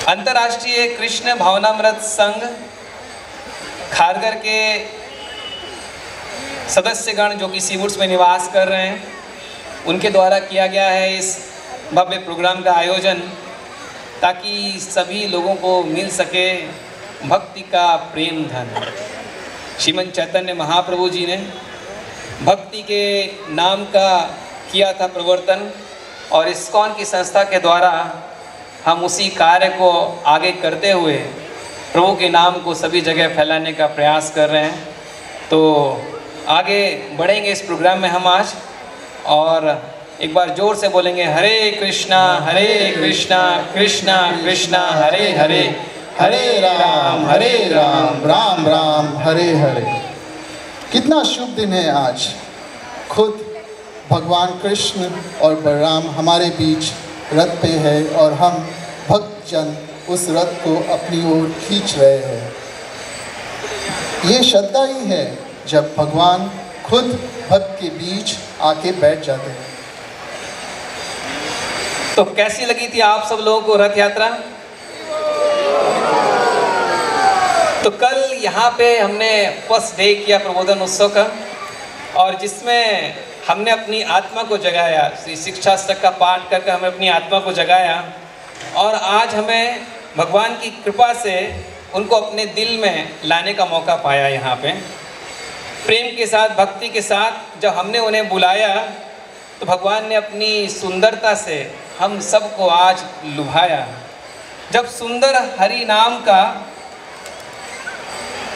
अंतर्राष्ट्रीय कृष्ण भावनामृत संघ खारगर के सदस्यगण जो कि सीवुड्स में निवास कर रहे हैं, उनके द्वारा किया गया है इस भव्य प्रोग्राम का आयोजन, ताकि सभी लोगों को मिल सके भक्ति का प्रेम धन। श्रीमन चैतन्य महाप्रभु जी ने भक्ति के नाम का किया था प्रवर्तन, और इस्कॉन की संस्था के द्वारा हम उसी कार्य को आगे करते हुए प्रभु के नाम को सभी जगह फैलाने का प्रयास कर रहे हैं। तो आगे बढ़ेंगे इस प्रोग्राम में हम आज, और एक बार जोर से बोलेंगे हरे कृष्णा कृष्णा कृष्णा हरे हरे, हरे राम राम राम हरे हरे। कितना शुभ दिन है आज। खुद भगवान कृष्ण और बलराम हमारे बीच रथ पे है और हम भक्तजन उस रथ को अपनी ओर खींच रहे हैं। ये श्रद्धा ही है जब भगवान खुद भक्त के बीच आके बैठ जाते हैं। तो कैसी लगी थी आप सब लोगों को रथ यात्रा? तो कल यहाँ पे हमने फर्स्ट डे किया प्रबोधन उत्सव का, और जिसमें हमने अपनी आत्मा को जगाया, शिक्षाष्टक का पाठ करके हमें अपनी आत्मा को जगाया, और आज हमें भगवान की कृपा से उनको अपने दिल में लाने का मौका पाया। यहाँ पे प्रेम के साथ, भक्ति के साथ जब हमने उन्हें बुलाया, तो भगवान ने अपनी सुंदरता से हम सबको आज लुभाया। जब सुंदर हरि नाम का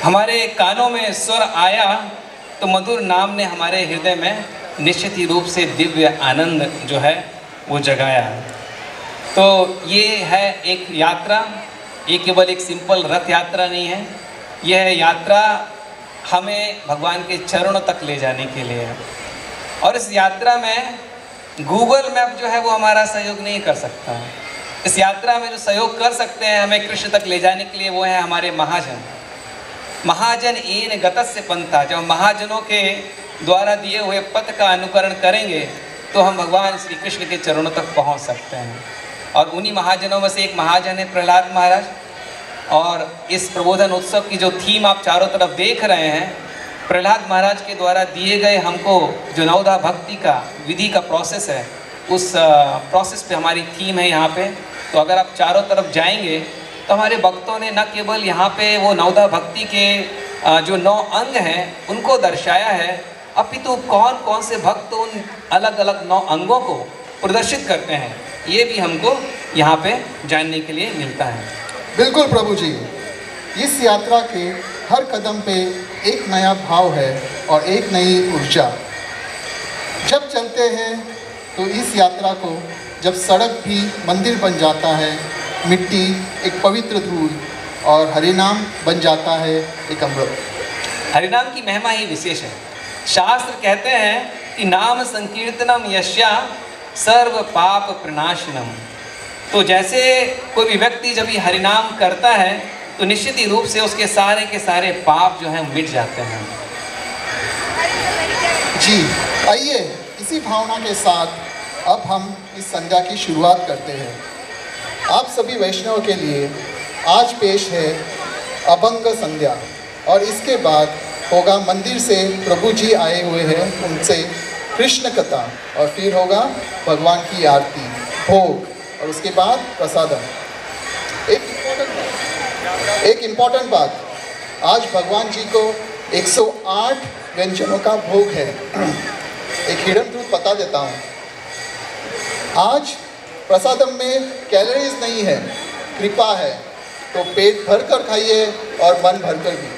हमारे कानों में स्वर आया, तो मधुर नाम ने हमारे हृदय में निश्चित ही रूप से दिव्य आनंद जो है वो जगाया। तो ये है एक यात्रा, ये केवल एक सिंपल रथ यात्रा नहीं है, यह यात्रा हमें भगवान के चरणों तक ले जाने के लिए है। और इस यात्रा में गूगल मैप जो है वो हमारा सहयोग नहीं कर सकता। इस यात्रा में जो सहयोग कर सकते हैं हमें कृष्ण तक ले जाने के लिए, वो है हमारे महाजन। महाजन येन गतस्य पंथा, जब महाजनों के द्वारा दिए हुए पथ का अनुकरण करेंगे तो हम भगवान श्री कृष्ण के चरणों तक पहुंच सकते हैं। और उन्हीं महाजनों में से एक महाजन है प्रहलाद महाराज। और इस प्रबोधन उत्सव की जो थीम आप चारों तरफ देख रहे हैं, प्रहलाद महाराज के द्वारा दिए गए हमको जो नवधा भक्ति का विधि का प्रोसेस है, उस प्रोसेस पे हमारी थीम है यहाँ पे। तो अगर आप चारों तरफ जाएंगे तो हमारे भक्तों ने न केवल यहाँ पे वो नवधा भक्ति के जो 9 अंग हैं उनको दर्शाया है, अपितु कौन कौन से भक्त उन अलग अलग 9 अंगों को प्रदर्शित करते हैं, ये भी हमको यहाँ पे जानने के लिए मिलता है। बिल्कुल प्रभु जी, इस यात्रा के हर कदम पे एक नया भाव है और एक नई ऊर्जा। जब चलते हैं तो इस यात्रा को जब सड़क भी मंदिर बन जाता है, मिट्टी एक पवित्र धूल, और हरिनाम बन जाता है एक अमृत। हरिनाम की महिमा ही विशेष है। शास्त्र कहते हैं कि नाम संकीर्तनम यस्या सर्व पाप प्रणाशनम। तो जैसे कोई भी व्यक्ति जब ये हरिनाम करता है तो निश्चित ही रूप से उसके सारे के सारे पाप जो हैं मिट जाते हैं। जी आइए इसी भावना के साथ अब हम इस संध्या की शुरुआत करते हैं। आप सभी वैष्णव के लिए आज पेश है अभंग संध्या, और इसके बाद होगा मंदिर से प्रभु जी आए हुए हैं उनसे कृष्ण कथा, और फिर होगा भगवान की आरती, भोग, और उसके बाद प्रसादम। एक इम्पॉर्टेंट बात, आज भगवान जी को 108 व्यंजनों का भोग है। एक हिडन ट्रूथ बता देता हूँ, आज प्रसादम में कैलोरीज नहीं है, कृपा है। तो पेट भर कर खाइए और मन भर कर भी।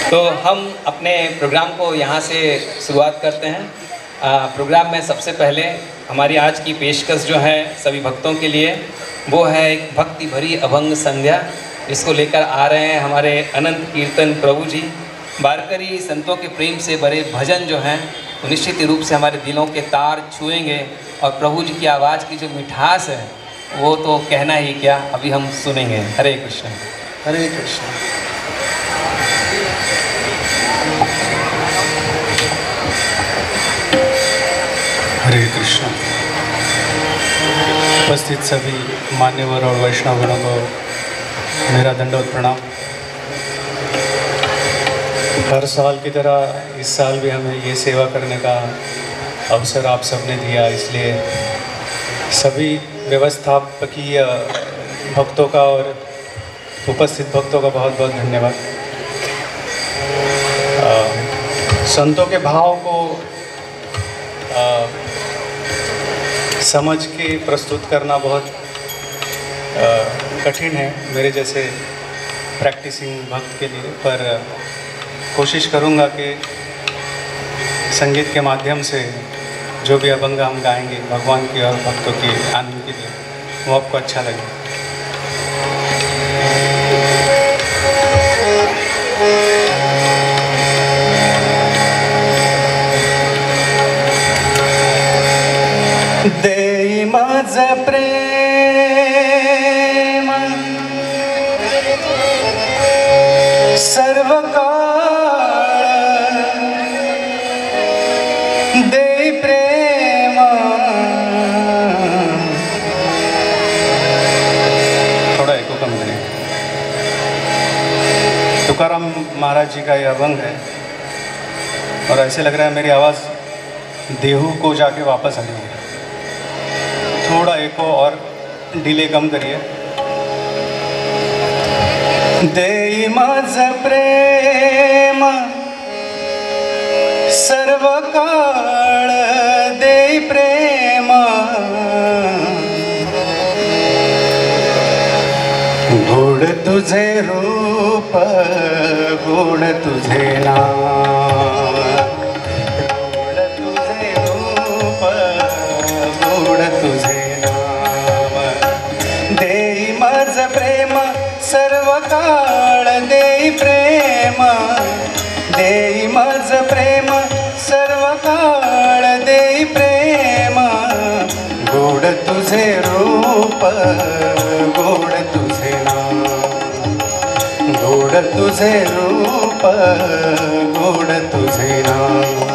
तो हम अपने प्रोग्राम को यहाँ से शुरुआत करते हैं। प्रोग्राम में सबसे पहले हमारी आज की पेशकश जो है सभी भक्तों के लिए, वो है एक भक्ति भरी अभंग संध्या, जिसको लेकर आ रहे हैं हमारे अनंत कीर्तन प्रभु जी। वारकरी संतों के प्रेम से भरे भजन जो हैं वो निश्चित रूप से हमारे दिलों के तार छुएंगे, और प्रभु जी की आवाज़ की जो मिठास है वो तो कहना ही क्या, अभी हम सुनेंगे। हरे कृष्ण हरे कृष्ण। हरे कृष्ण। उपस्थित सभी मान्यवर और वैष्णवगणों को मेरा दंडवत प्रणाम। हर साल की तरह इस साल भी हमें ये सेवा करने का अवसर आप सबने दिया, इसलिए सभी व्यवस्थापकीय भक्तों का और उपस्थित भक्तों का बहुत बहुत धन्यवाद। संतों के भाव को समझ के प्रस्तुत करना बहुत कठिन है मेरे जैसे प्रैक्टिसिंग भक्त के लिए, पर कोशिश करूँगा कि संगीत के माध्यम से जो भी अभंग हम गाएंगे भगवान की और भक्तों के आनंद के लिए, वो आपको अच्छा लगे। देई माझ प्रेम सर्व काळ, देई प्रेम थोड़ा एको कम करें। तुकाराम महाराज जी का यह अभंग है और ऐसे लग रहा है मेरी आवाज़ देहू को जाके वापस आ रही है। थोड़ा एको और डिले कम करिए। देई माझ प्रेम सर्व काळ, देई प्रेम गोड तुझे रूप, गोड तुझे नाम, गोड तुझे रूप, गोड तुझे प्रेम सर्व काळ, देई प्रेम, देई माझ प्रेम सर्व काळ, देई प्रेम गोड तुझे रूप, गोड तुझे नाम, गोड तुझे रूप, गोड तुझे नाम।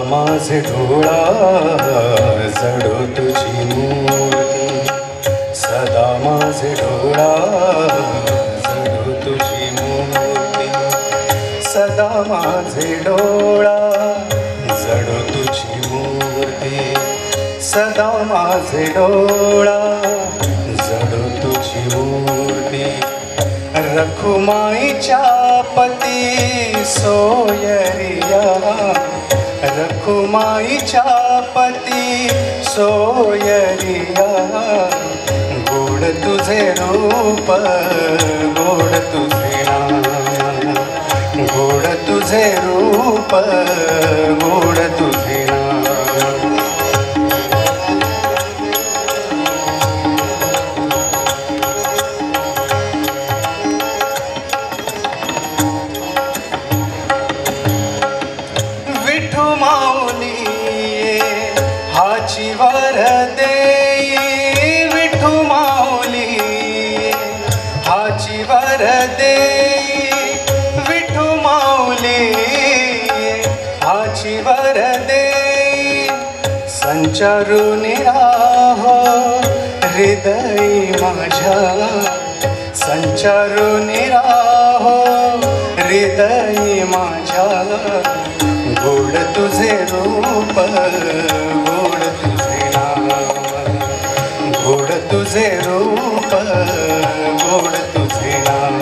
माझे डोळा जडो तुझी मूर्ती, सदा माझे डोळा जडो तुझी मूर्ती, सदा माझे डोळा जडो तुझी मूर्ती, सदा माझे डोळा जडो तुझी मूर्ती। रखुमाईच्या पती सोयरिया, रखुमाईच्या पती सोयरिया, गोड तुझे रूप, गोड तुझे नाम, गोड तुझे रूप, गोड तुझे नाम। हाची वर देई विठू माऊली, हाची वर देई विठू माऊली, हाची वर देई संचारून राहो हृदय माझ्या, संचारून राहो हृदय माझ्या, गोड तुझे रूप, गोड तुझे नाम, गोड तुझे रूप, गोड तुझे नाम।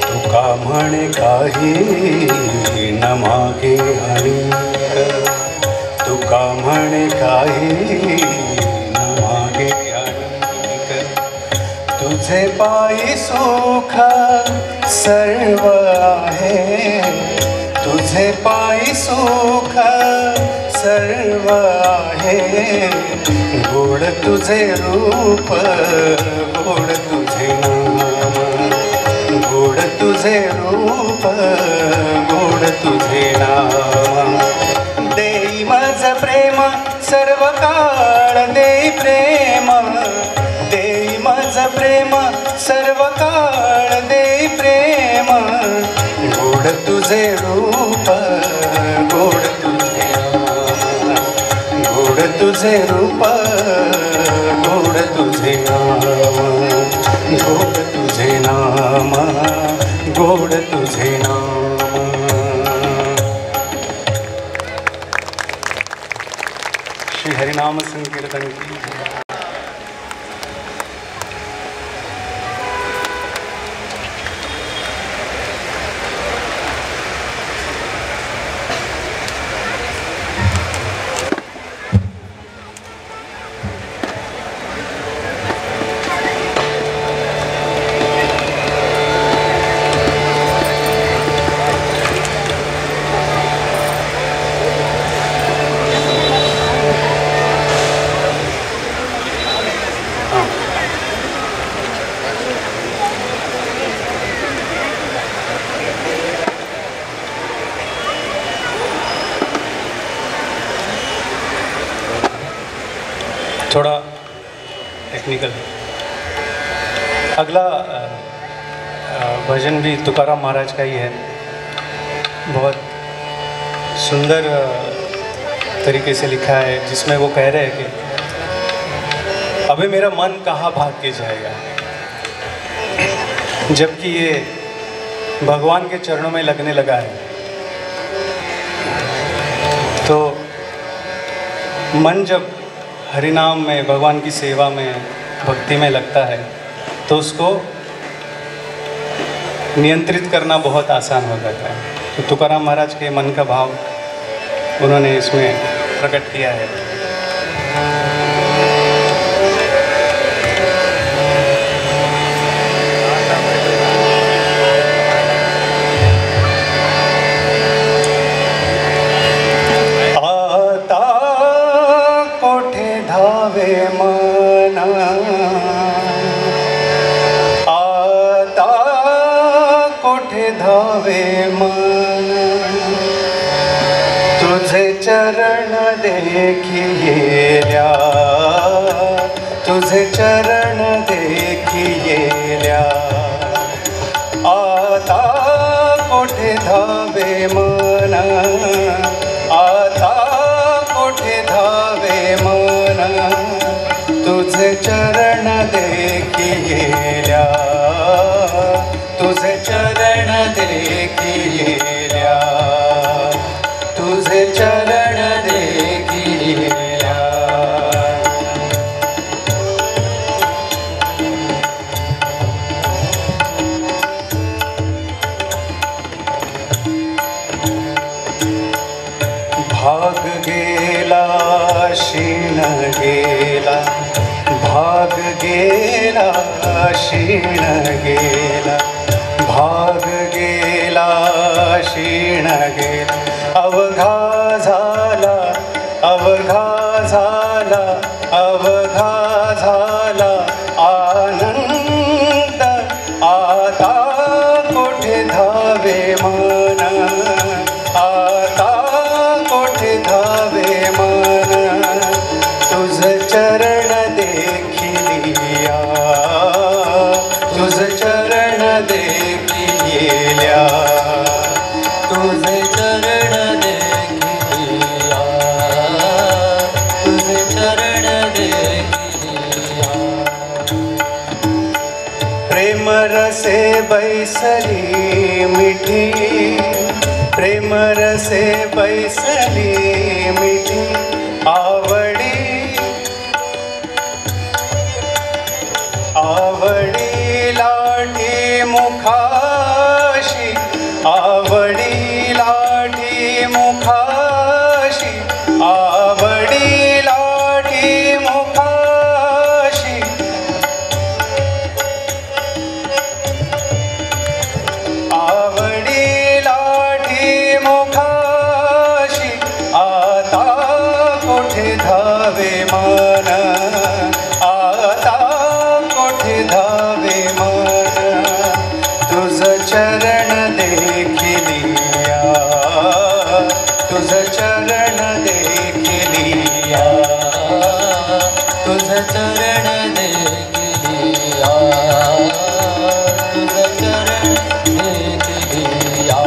तुका म्हणे काही न मागे अनेक, तुका म्हणे काही न मागे अनेक, तुझे पायी सुख सर्व आहे, तुझे पायी सुख सर्व आहे, गोड तुझे रूप, गोड तुझे नाम, गोड तुझे रूप गोड तुझे नाम देई माझ प्रेम सर्व काळ देई प्रेम देई माझ प्रेम सर्व काळ देई प्रेम गोड तुझे रूप गोड तुझे नाम गोड तुझे रूप गोड तुझे नाम गोड तुझे नाम गोड तुझे नाम। श्री हरिनाम संकीर्तन की थोड़ा टेक्निकल। अगला भजन भी तुकाराम महाराज का ही है। बहुत सुंदर तरीके से लिखा है, जिसमें वो कह रहे हैं कि अबे मेरा मन कहाँ भाग के जाएगा, जबकि ये भगवान के चरणों में लगने लगा है। तो मन जब हरिनाम में, भगवान की सेवा में, भक्ति में लगता है तो उसको नियंत्रित करना बहुत आसान हो जाता है। तो तुकाराम महाराज के मन का भाव उन्होंने इसमें प्रकट किया है। तुझे चरण देखिएल्या तुझे चरण देखिएल्या आता कोठे धावे मन आता कोठे धावे मन तुझे चरण देखिएल्या तुझे चरण देखिएल्या तुझे चरण देखिएल्या। भाग गेला शीण गेला भाग गेला शीण गेला भाग गेला शीण गेला अवघा झाला अवघा झाला अवघा झाला आनंद आता कोठे धावे मन आता कोठे धावे मन तुझ चरण देखिलिया तुझ चरण देखिलिया तुझे चरण देखिलिया तुझे चरण देखिलिया। प्रेम रसे बैसली मिठी प्रेम रसे बैसली मिठी आवडी आवडी लाठी मुखाशी आवडी लाठी मुखाशी आवडी लाठी मुखाशी आवडी लाठी मुखाशी आता कोठे धावे मन आता कोठे धावे मन तुझ तुझ चरण देखिलिया, तुझ चरण देखिलिया, तुझ चरण देखिलिया, तुझ चरण देखिलिया।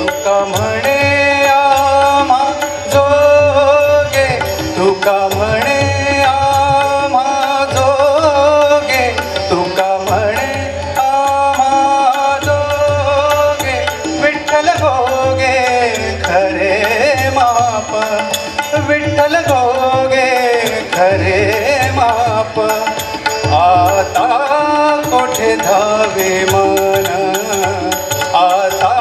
तुका म्हणे आम्हा जोगे, तुका म्हणे आम्हा जोगे, तुका म्हणे आम्हा जोगे, विठ्ठल गोगे खरे माप, विठ्ठल गोगे खरे माप। आता कोठे धावे मन, आता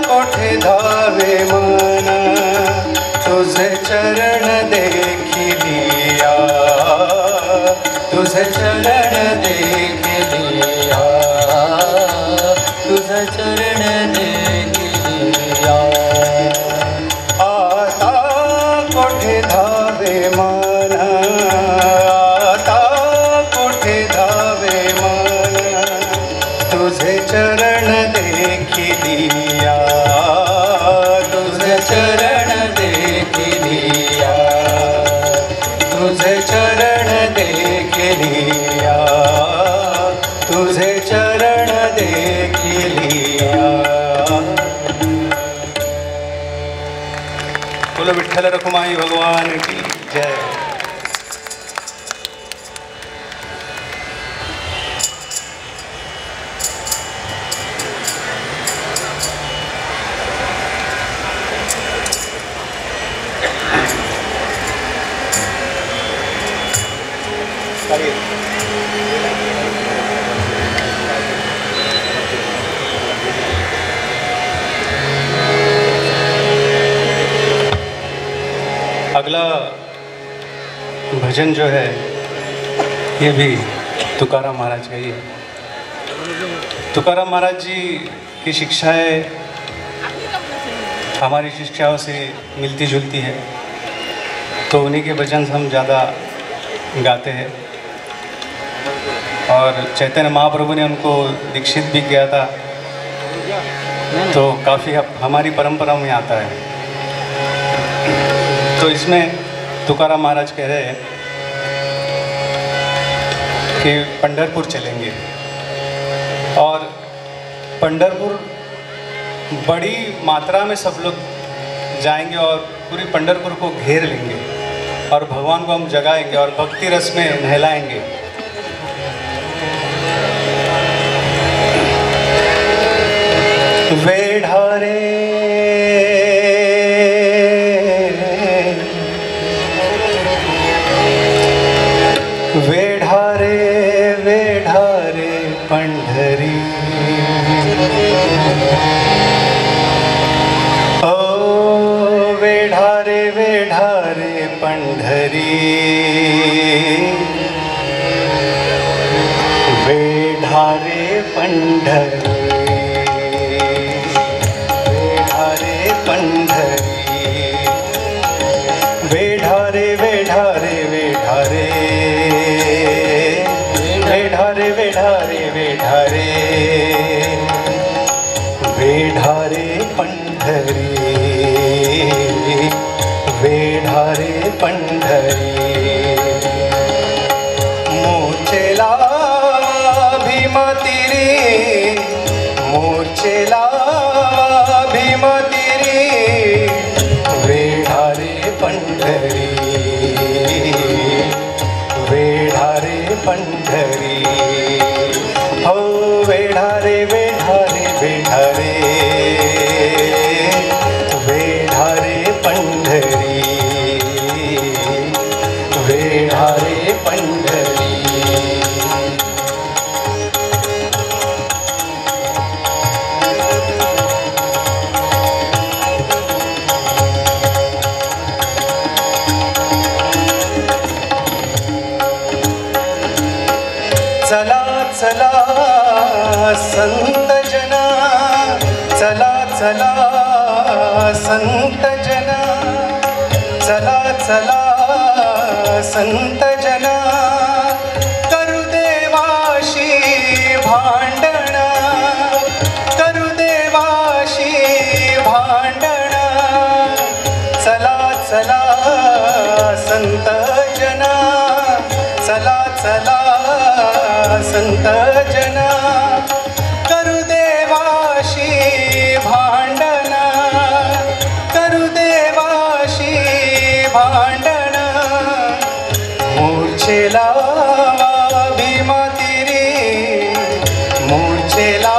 कोठे धावे मन, तुझे चरण देखिलिया, तुझे चरण देखिलिया, तुझ चरण देखिलिया। आता कोठे धावे मन, आता कोठे धावे मन, तुझे चरण देखिलिया, तुझे चरण देखिलिया, तुझे चरण देखिलिया, तुझे चरण देखिलिया। बोलो विठ्ठल रखुमाई भगवान की जय। अगला भजन जो है ये भी तुकाराम महाराज का ही है। तुकाराम महाराज जी की शिक्षाएं हमारी शिक्षाओं से मिलती जुलती है, तो उन्हीं के भजन हम ज़्यादा गाते हैं। और चैतन्य महाप्रभु ने उनको दीक्षित भी किया था, तो काफ़ी हमारी परंपरा में आता है। तो इसमें तुकाराम महाराज कह रहे हैं कि पंढरपुर चलेंगे, और पंढरपुर बड़ी मात्रा में सब लोग जाएंगे और पूरी पंढरपुर को घेर लेंगे और भगवान को हम जगाएंगे और भक्ति रस में नहलाएंगे। वेढारे वेढारे वेढारे पंढरी, ओ वेढारे वेढारे पंढरी, वेढारे पंढरी, वेढारे पंढरी, वेढारे वेढारे वेढारे, वेढारे वेढारे वेढारे, वेढारे पंढरी, वेढारे पंढरी। मूर्छेला भीमतिरी, मूर्छेला भीमतिरी, वेढारे पंढरी, वेढारे पंढरी, हो वेढारे वेढारे वेढारे, वेढारे पंढरी, वेढारे पंढरी। संत जना, चला चला संत जना, चला चला संत जना, करू देवाशी भांडण, करू देवाशी भांडण, चला चला संत जना, चला चला संत जना, करू देवाशी भांडण, करू देवाशी भांडण, मूर्छेला भीमा तिरी, मूर्छेला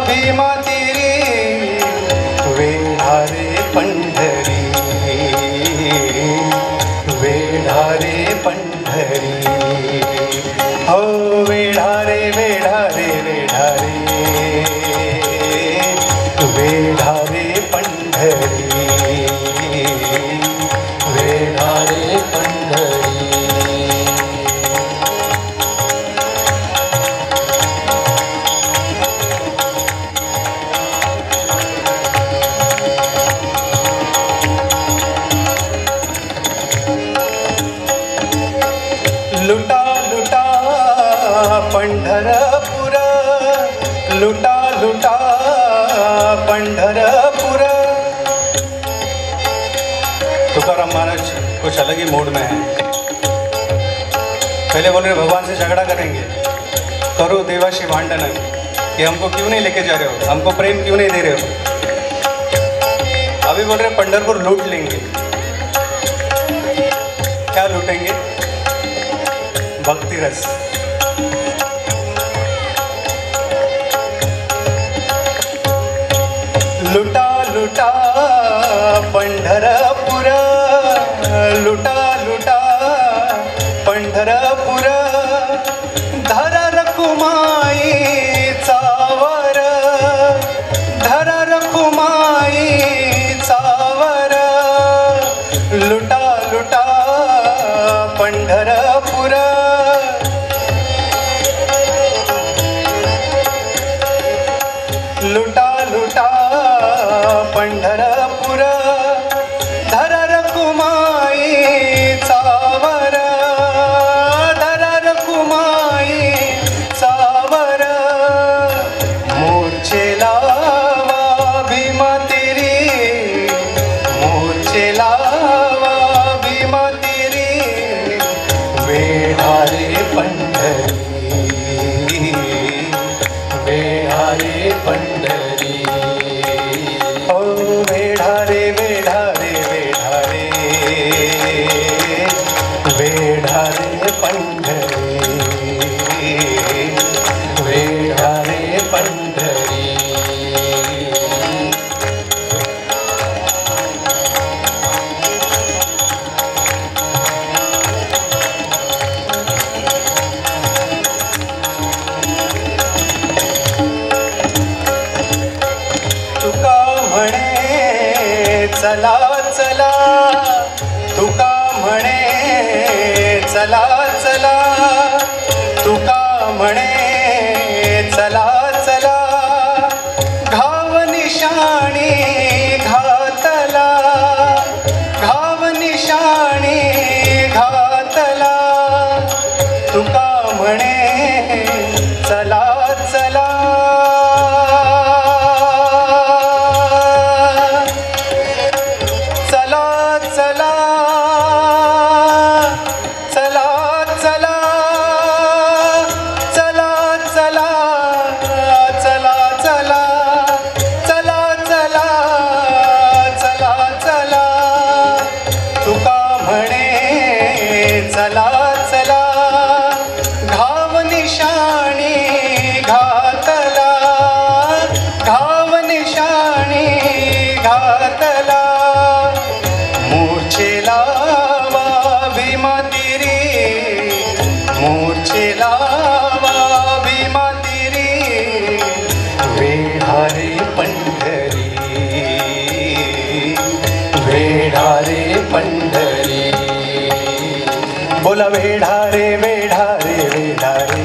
भीमा तिरी, वेढारे पंढरी, वेढारे पंढरी, हो वेढारे वेढारे वेढारे, वेढारे पंढरी, वेढारे पंढरी. लुटा लुटा पंढरपुर, लुटा लुटा पंढरपुर. तुकाराम महाराज कुछ अलग ही मूड में हैं. पहले बोल रहे भगवान से झगड़ा करेंगे, करो देवाशी भांडन, कि हमको क्यों नहीं लेके जा रहे हो, हमको प्रेम क्यों नहीं दे रहे हो. अभी बोल रहे पंढरपुर लूट लेंगे. क्या लूटेंगे? भक्ति रस. लुटा लुटा पंढरपुर, लुटा लुटा पंढरपुर, धरा रखुमाई चावर, धरा रखुमाई चावर, लुटा लुटा पंढरपुर, लुटा लुटा पंढरपुर, धरा रखुमाई चावर, धरा रखुमाई चावर, मूर्छेला भीमा तिरी, मूर्छेला भीमा तिरी, वेढारे पंढरी, वेढारे पंढरी. ओ वेढारे वेढारे वेढारे, वेढारे पंढरी, वेढारे पंढरी. तुका म्हणे चला चला, तुका म्हणे चला चला, तुका म्हणे चला चला, घाव निशाणी घातला, घाव निशाणी घातला, तुका म्हणे चला चला, चला चला, चला चला, चला चला, चला चला, चला चला, चला चला, तुका म्हणे चला चला, घाव निशाणी घातला, घाव निशाणी घातला, मूर्छेला भीमा तिरी, मूर्छेला भीमा तिरी, वेढारे पंढरी, वेढारे पंढरी. बोला वेढारे वेढारे वेढारे,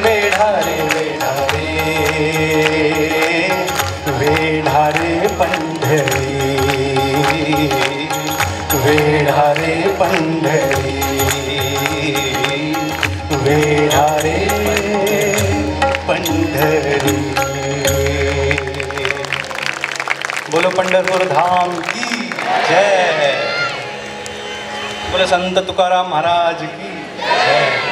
वेढारे वेढारे वेढारे पंढरी वेढारे पंढरी वेढारे पंढरी। बोलो पंढरपुर धाम की जय। बोलो संत तुकाराम महाराज की जय।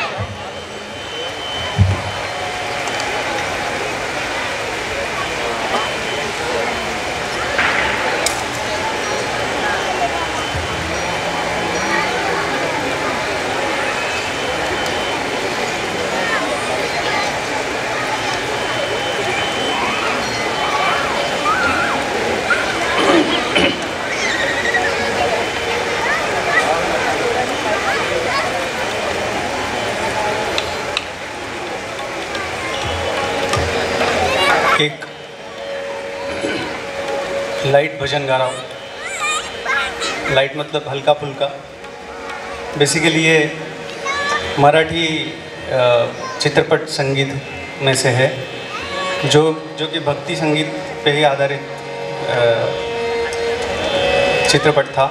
एक लाइट भजन गा रहा हूँ। लाइट मतलब हल्का फुल्का। बेसिकली ये मराठी चित्रपट संगीत में से है, जो कि भक्ति संगीत पे ही आधारित चित्रपट था।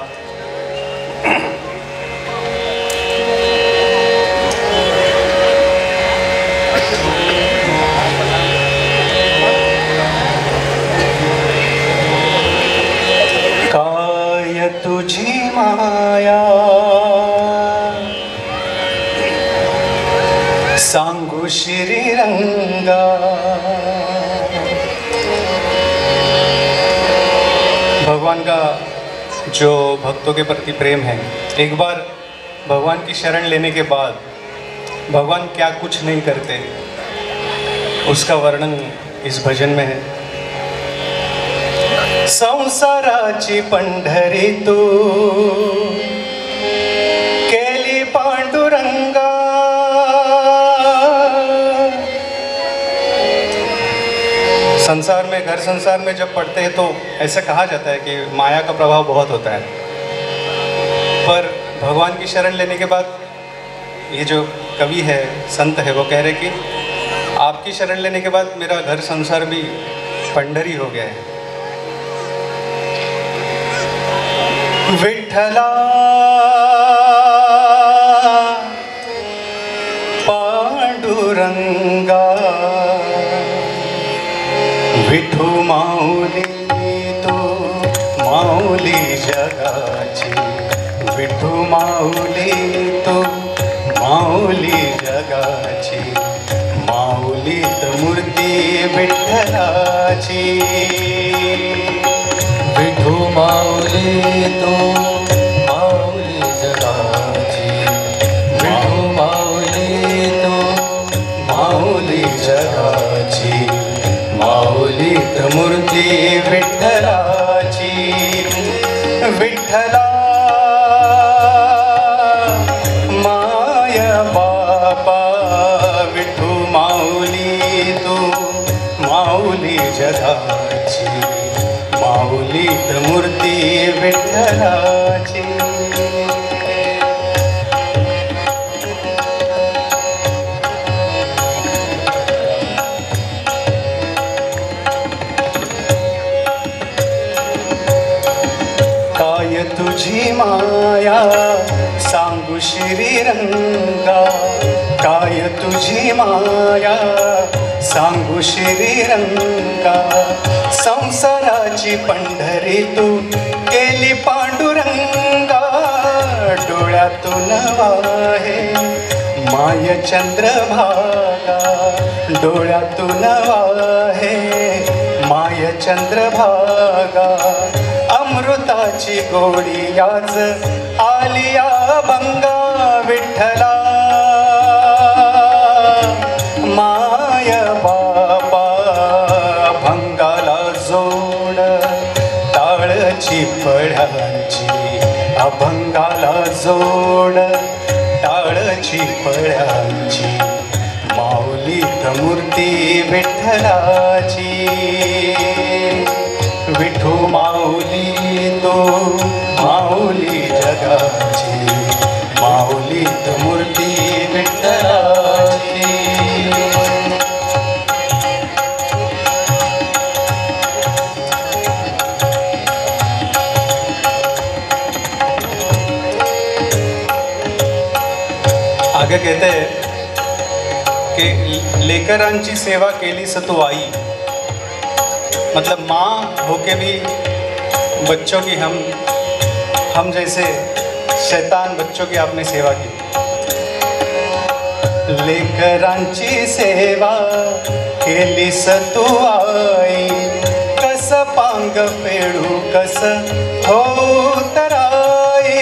काय तुझी माया सांगू श्रीरंगा, भगवान का जो भक्तों के प्रति प्रेम है, एक बार भगवान की शरण लेने के बाद भगवान क्या कुछ नहीं करते, उसका वर्णन इस भजन में है। संसाराची पंढरी तू केली पांडुरंगा, संसार में, घर संसार में जब पढ़ते हैं तो ऐसा कहा जाता है कि माया का प्रभाव बहुत होता है, पर भगवान की शरण लेने के बाद ये जो कवि है, संत है, वो कह रहे कि आपकी शरण लेने के बाद मेरा घर संसार भी पंढरी हो गया है। विठ्ठला पांडुरंगा विठू माऊली तू माऊली जगाची, विठू माऊली तू माऊली जगाची, माऊलीत मूर्ती विठ्ठलाची, विठू माऊली तू माऊली जगाची, विठू माऊली तू माऊली जगाची, माऊलीत मूर्ती विठ्ठलाची, विठ्ठला माय बापा विठू माऊली तू माऊली जगाची, माऊलीत मूर्ती विठ्ठलाची। काय तुझी माया सांगू श्रीरंगा, काय तुझी माया सांगू श्रीरंगा, संसाराची पंढरी तू केली पांडुरंगा, डोळ्यातून वाहे माय चंद्रभागा, डोळ्यातून वाहे माय चंद्रभागा, अमृताची गोडी आज आलिया भंगा, विठ्ठला माय बापा भंगाला जोड टाळची फळांची, अभंगाला जोड टाळची फळांची, माऊलीत मूर्ती विठ्ठलाची, विठू माऊली तो माऊली जगाची, माऊलीत मूर्ती विठ्ठलाची। कहते हैं कि लेकरांची सेवा केली सतु आई, मतलब माँ होके भी बच्चों की हम जैसे शैतान बच्चों की आपने सेवा की। लेकरांची सेवा केली सतु आई, कस पांग पेडू कस हो तराई।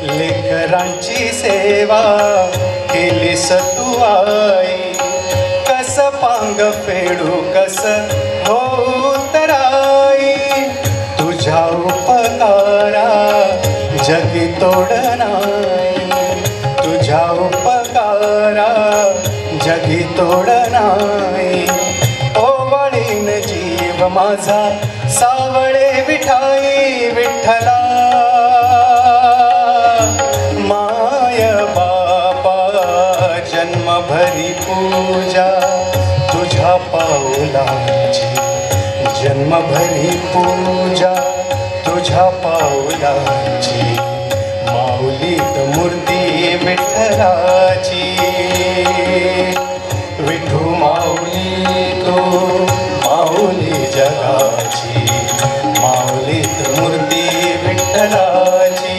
लेकरांची सेवा केली सतु आई, कस पांग पेडू कस हो तराई। तुझ्या उपकारा जगी तोडनाई, तुझ्या उपकारा जगी तोडनाई। ओवाळीन जीव माझा सावळे विठाई विठ्ठला, माय बापा जन्मभरी पूजा तुझ्या पाऊलाची, जन्मभरी पूजा तुझ्या पाऊलाची। माऊलीत मूर्ती विठ्ठलाची, विठू माऊली तो माऊली जगाची। माऊलीत मूर्ती विठ्ठलाची,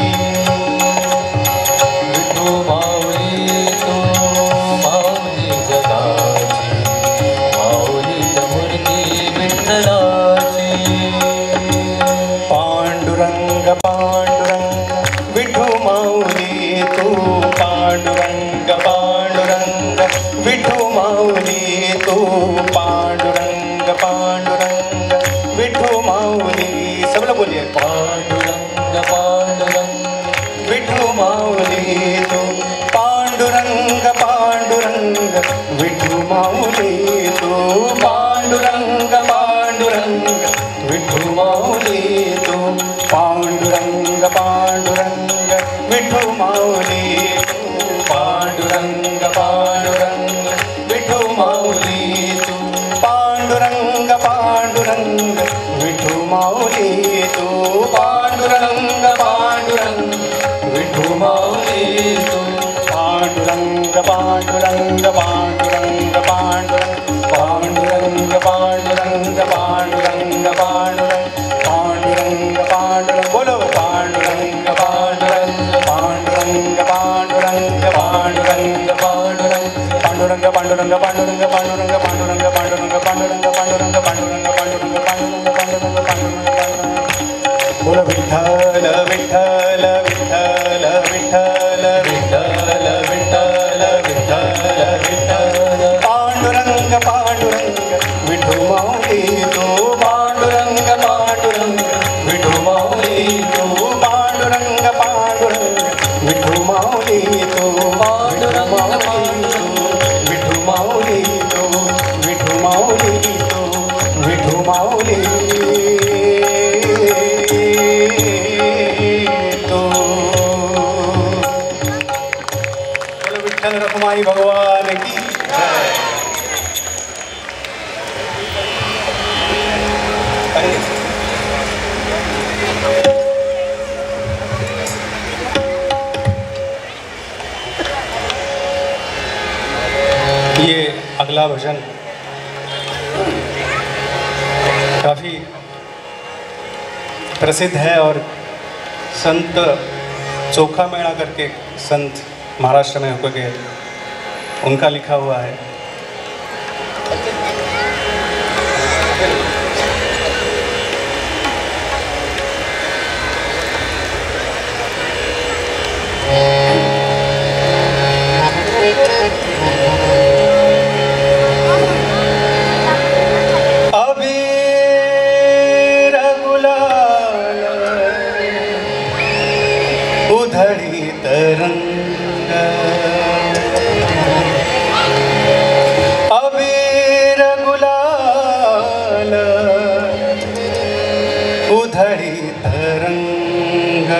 विठू माऊली तो माऊली जगाची। माऊलीत मूर्ती विठ्ठलाची। पांडुरंग पांडुरंग विठू माऊली तू, पांडुरंग पांडुरंग विठू माऊली तू। पांडुरंग पांडुरंग विठू माऊली, सब लोग बोलिए। पांडुरंग पांडुरंग विठू माऊली तू, पांडुरंग पांडुरंग विठू माऊली तू। पांडुरंग पांडुरंग विठू माऊली तू, पांडुरंग पांडुरंग विठू माऊली तू। पांडुरंग पांडुरंग विठू माऊली तू, पांडुरंग पांडुरंग विठू माऊली तू। पांडुरंग पांडुरंग विठू माऊली तू। पांडुरंग पांडुरंग पांडुरंग पांडुरंग पांडुरंग पांडुरंग पांडुरंग पांडुरंग पांडुरंग बोलो। पांडुरंग पांडुरंग पांडुरंग पांडुरंग पांडुरंग पांडुरंग पांडुरंग पांडुरंग पांडुरंग पांडुरंग पांडुरंग पांडुरंग पांडुरंग पांडुरंग पांडुरंग पांडुरंग पांडुरंग पांडुरंग बोलो। विठ्ठल विठ्ठल विठ्ठल विठ्ठल विठ्ठल विठ्ठल विठ्ठल विठ्ठल। पांडुरंग पांडुरंग विठू माऊली तू, पांडुरंग पांडुरंग विठू माऊली तू। पांडुरंग पांडुरंग विठू माऊली तू, पांडुरंग विठू माऊली तू, विठू माऊली तू, विठू माऊली तू। बोलो विठ्ठल रखुमाई भगवान की जय। ये अगला भजन काफ़ी प्रसिद्ध है और संत चोखा मेणा करके संत महाराष्ट्र में होकर के उनका लिखा हुआ है। उधळी तरंग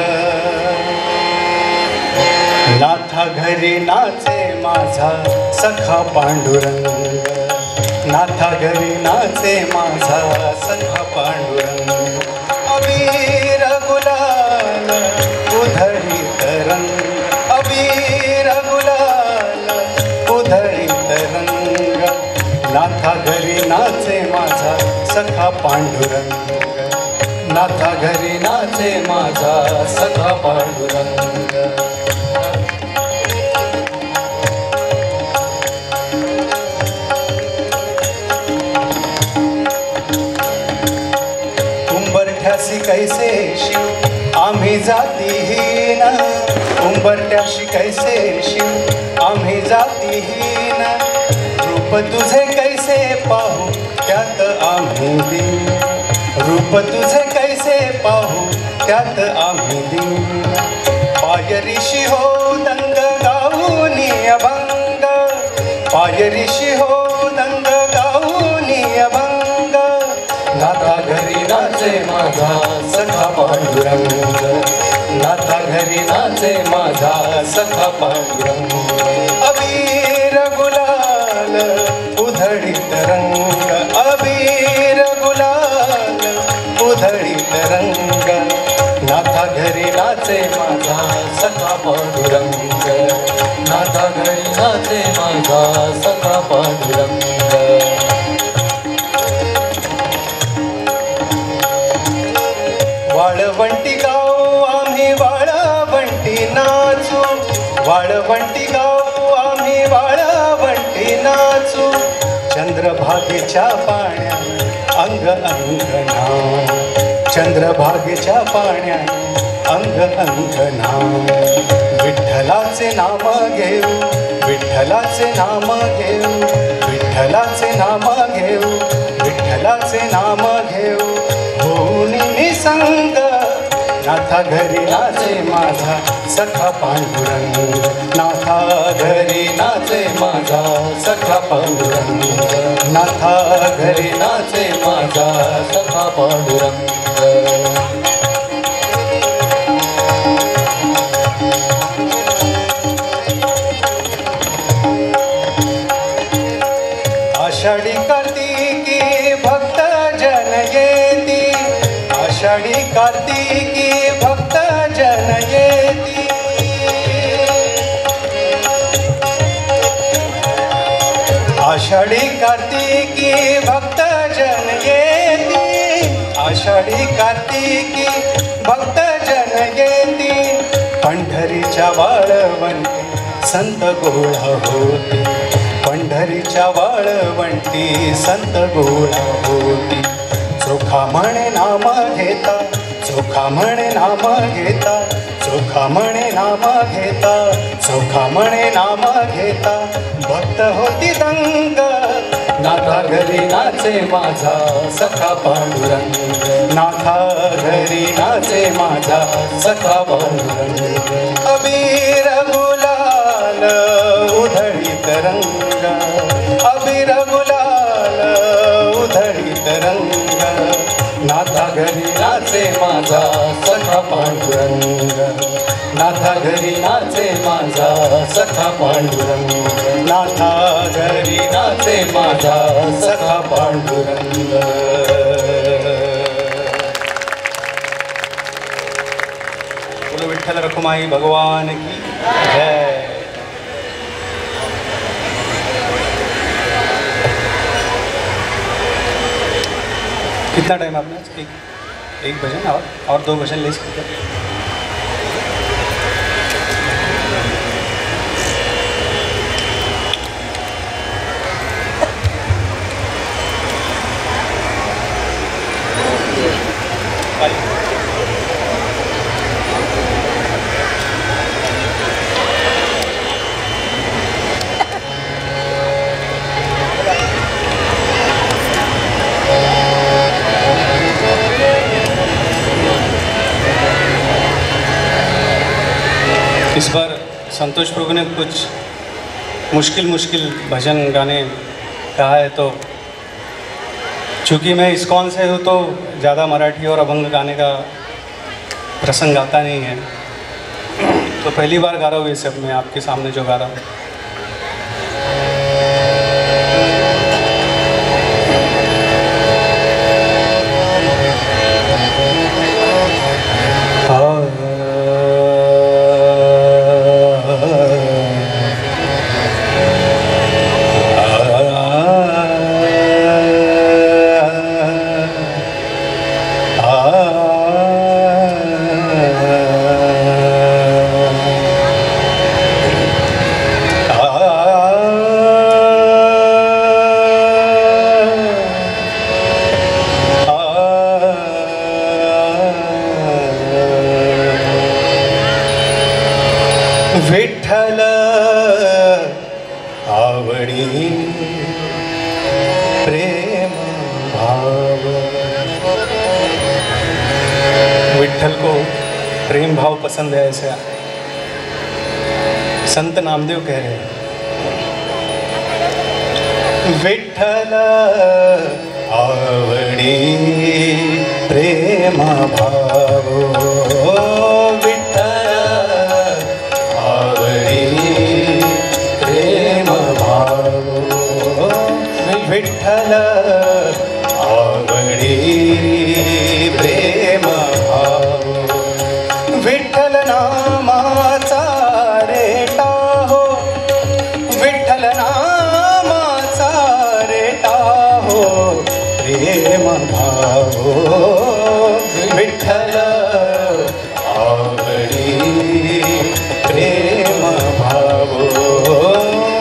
नाथा घरी नाचे माझा सखा पांडुरंग, नाथा घरी नाचे माझा सखा पांडुरंग। अबीर गुलाल सखा पांडुरंग, नाथा घरी नाचे माझा सखा पांडुरंग. उंबरठ्यासी कैसे शिव आम्ही जातीहीन, उंबरठ्याशी कैसे शिव आम्ही जातीहीन, रूप तुझे कैसे पाहू त्यात आम्ही दीन, रूप तुझे कैसे पाहू त्यात आम्ही दीन. पायरीशी हो दंग गाऊनी अभंग, पायरीशी हो दंग गाऊनी अभंग, नाथा घरी नाचे माझा सखा पांडुरंग, नाथा घरी नाचे माझा सखा पांडुरंग. अबीर गुलाल उधळीत रंग, अबीर गुलाल उधळीत रंग, नाथा घरी नाचे माझा सखा पांडुरंग, नाथा घरी नाचे माझा सखा पांडुरंग. वाळवंटी गाव आम्ही वाळवंटी नाचू, वाळवंटी गाव आम्ही वाळवंटी नाचू, चंद्रभागेच्या पाण्याने अंग अंग नाव, चंद्रभागेच्या पाण्याने अंग अंग नाव. विठ्ठलाचे नाम घेऊ, विठ्ठलाचे नाम घेऊ, विठ्ठलाचे नाम घेऊ, विठ्ठलाचे नाम घेऊ, होऊन निसंग. नाथा घरी नाचे माझा सखा पांडुरंग, नाथा घरी नाचे माझा सखा पांडुरंग, नाथा घरी नाचे माझा सखा पांडुरंग. आषाढी कार्तिकी भक्त जन येती, आषाढी कार्तिकी भक्त जन येती, आषाढी कार्तिकी भक्त जन येती, आषाढी कार्तिकी भक्त जन येती. पंढरीच्या वाळवंटी संत गोळा होती, पंढरीच्या वाळवंटी संत गोळा होती. चोखा म्हणे नाम घेता, चोखा म्हणे नाम घेता, चोखा म्हणे नाम घेता, चोखा म्हणे नाम घेता, भक्त होती दंग. नाथा घरी नाचे माझा सखा पांडुरंग, नाथा घरी नाचे माझा सखा पांडुरंग. अबीर गुलाल उधळीत रंग, अबीर गुलाल उधळीत रंग, नाथा घरी नाचे माझा सखा पांडुरंग, नाथा घरी नाचे माझा सखा पांडुरंग, नाथा घरी नाचे माझा सखा पांडुरंग. बोलो विठ्ठल रखुमाई भगवान की जय. कितना टाइम आपने? एक भजन और 2 भजन ले सकते हैं. इस बार संतोष प्रभु ने कुछ मुश्किल भजन गाने कहा है, तो चूँकि मैं इस्कॉन से हूँ तो ज़्यादा मराठी और अभंग गाने का प्रसंग आता नहीं है, तो पहली बार गा रहा हूँ ये सब मैं आपके सामने जो गा रहा हूँ. विठ्ठल आवडी प्रेम भाव। विठ्ठल को प्रेम भाव पसंद है, ऐसे संत नामदेव कह रहे हैं। विठ्ठल आवडी प्रेम भाव, विठ्ठल आवडी प्रेम भाव, विठ्ठल आवडी प्रेम भाव। विठ्ठल नामाचा रेटा हो, विठ्ठल नामाचा रेटा हो प्रेम भाव। विठ्ठल आवडी प्रेम भाव,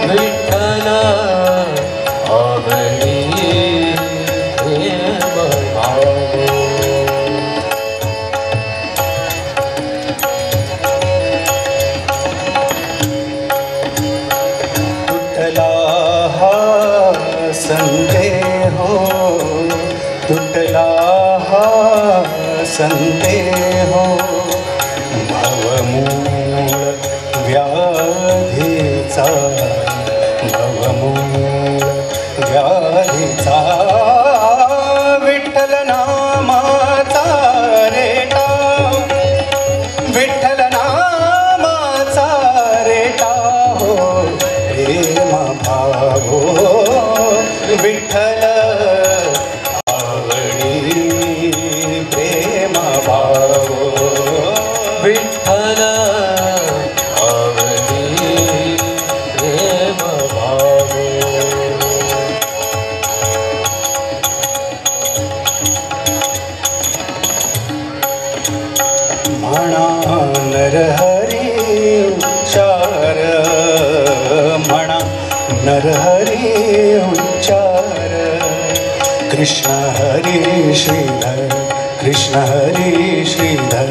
विठ्ठल आवडी प्रेम भाव। तुटला हा संदेह, तुटला हा संदेह, भवमूळ व्याधीचा, भवमूळ व्याधीचा। विठ्ठल नामाचा रेटा, विठ्ठल नामाचा रेटा हो प्रेम भाव। विठ्ठल आवडी प्रेम भाव, विठ्ठल आवडी प्रेम भाव। म्हणा नरहरी उच्चार, म्हणा नरहरी उच्चार, कृष्ण हरी श्रीधर, कृष्ण हरी श्रीधर,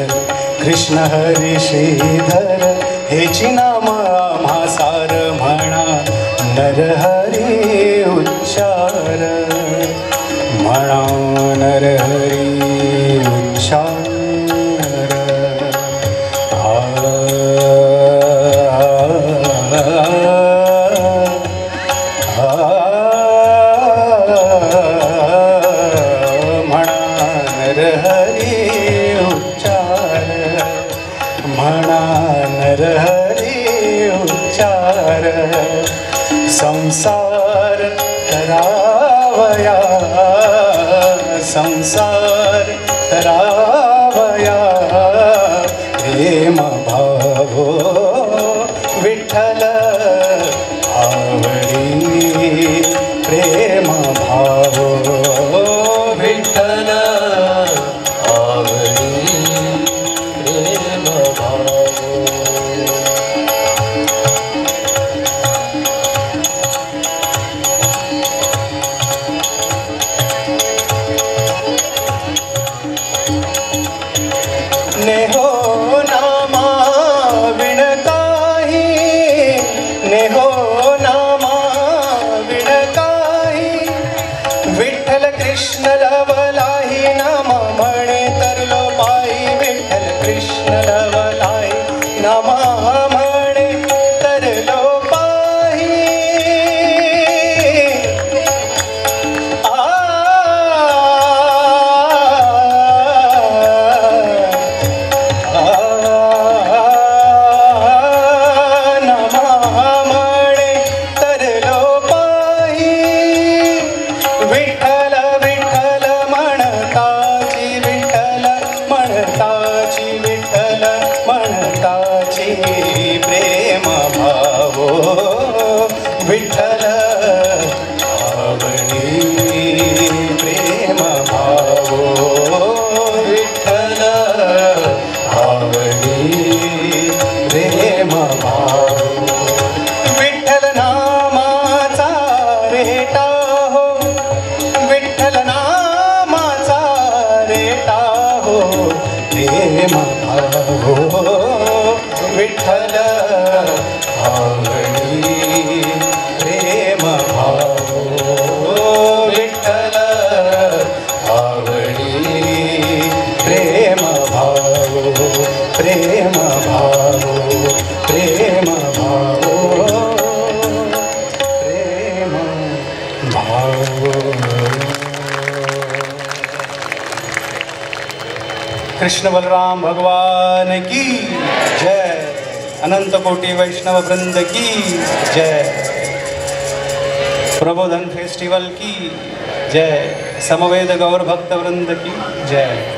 कृष्ण हरी श्रीधर हेची नाम आम्हा सार। म्हणा नरहरी उच्चार, म्हणा नरहरी उच्चार। म्हणा नरहरी उच्चार, म्हणा नरहरी उच्चार। संसार करावया, संसार करावया प्रेम भाव। विठ्ठल आवडी प्रेम भाव, विठ्ठल आवडी प्रेम भाव। नेहो नामा विण काही, नेहो नामा विण काही, विठ्ठल कृष्ण लवलाही नाम म्हणे तरलो पायी। विठ्ठल कृष्ण लवलाही नाम म्हणे तरलो पायी। विठ्ठल विठ्ठल म्हणताची, विठ्ठल म्हणताची, विठ्ठल म्हणताची प्रेम भाव। विठ्ठल आवडी प्रेम भाव, विठ्ठल आवडी प्रेम भाव। विठ्ठल नामाचा रेटा हो, विठ्ठल नामाचा रेटा हो प्रेम भाव। विठ्ठल भावो प्रेम भावो प्रेम भावो। कृष्ण बलराम भगवान की जय। अनंत कोटि वैष्णव वृंद की जय। प्रबोधन फेस्टिवल की जय। समवेद गौर भक्त वृंद की जय।